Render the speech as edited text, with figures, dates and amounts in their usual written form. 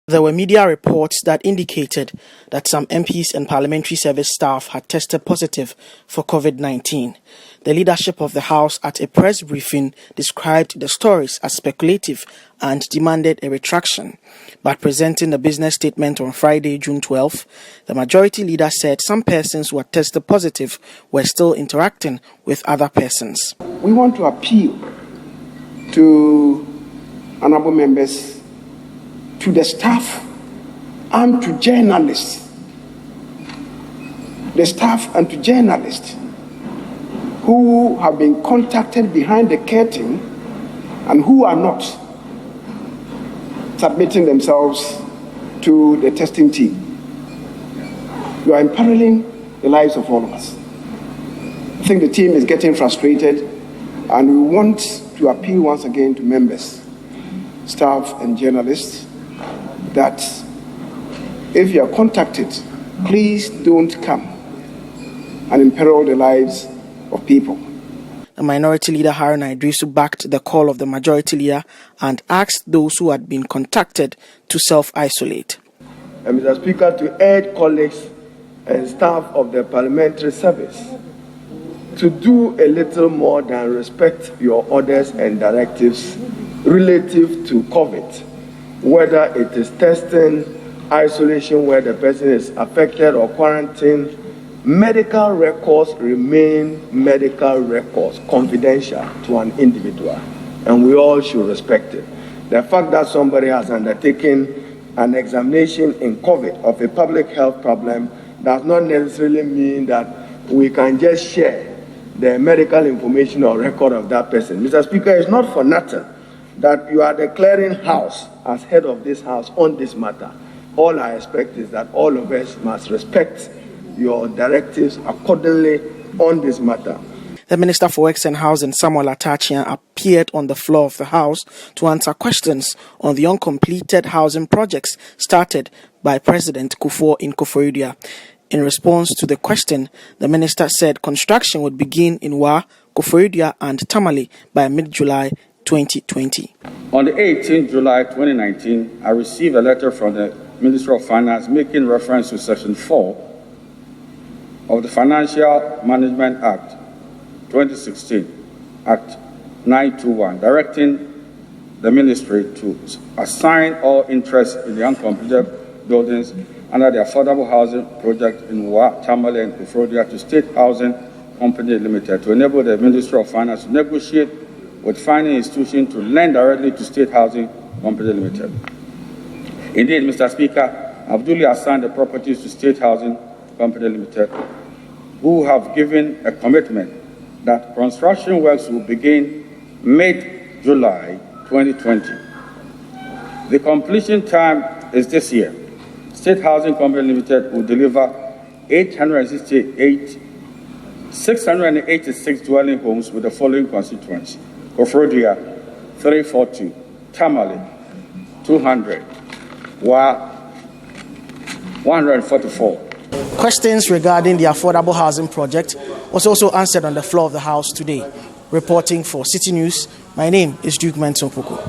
There were media reports that indicated that some MPs and parliamentary service staff had tested positive for COVID-19. The leadership of the House at a press briefing described the stories as speculative and demanded a retraction. But presenting the business statement on Friday, June 12, the majority leader said some persons who had tested positive were still interacting with other persons. We want to appeal to honorable members, to the staff and to journalists, who have been contacted behind the curtain and who are not submitting themselves to the testing team. You are imperiling the lives of all of us. I think the team is getting frustrated, and we want to appeal once again to members, staff and journalists that if you are contacted, please don't come and imperil the lives of people. The minority leader Haruna Idrisu backed the call of the majority leader and asked those who had been contacted to self-isolate. Mr. Speaker, to urge colleagues and staff of the parliamentary service to do a little more than respect your orders and directives relative to COVID, whether it is testing, isolation where the person is affected or quarantined. Medical records remain medical records, confidential to an individual, and we all should respect it. The fact that somebody has undertaken an examination in COVID of a public health problem does not necessarily mean that we can just share the medical information or record of that person. Mr. Speaker, it's not for nothing that you are declaring House as head of this House on this matter. All I expect is that all of us must respect your directives accordingly on this matter. The Minister for Works and Housing, Samuel Atachian, appeared on the floor of the House to answer questions on the uncompleted housing projects started by President Kufuor in Koforidua. In response to the question, the minister said construction would begin in Wa, Koforidua and Tamale by mid-July 2020. On the 18th July 2019, I received a letter from the Ministry of Finance making reference to Section 4 of the Financial Management Act 2016, Act 921, directing the ministry to assign all interest in the uncompleted buildings under the affordable housing project in Wa, Tamale and Koforidua to State Housing Company Limited to enable the Ministry of Finance to negotiate with financial institutions to lend directly to State Housing Company Limited. Indeed, Mr. Speaker, I've duly assigned the properties to State Housing Company Limited, who have given a commitment that construction works will begin mid-July 2020. The completion time is this year. State Housing Company Limited will deliver 686 dwelling homes with the following constituents: Koforidua 342, Tamale 200, Wa 144. Questions regarding the affordable housing project was also answered on the floor of the House today. Reporting for Citi News, my name is Duke Mensopoko.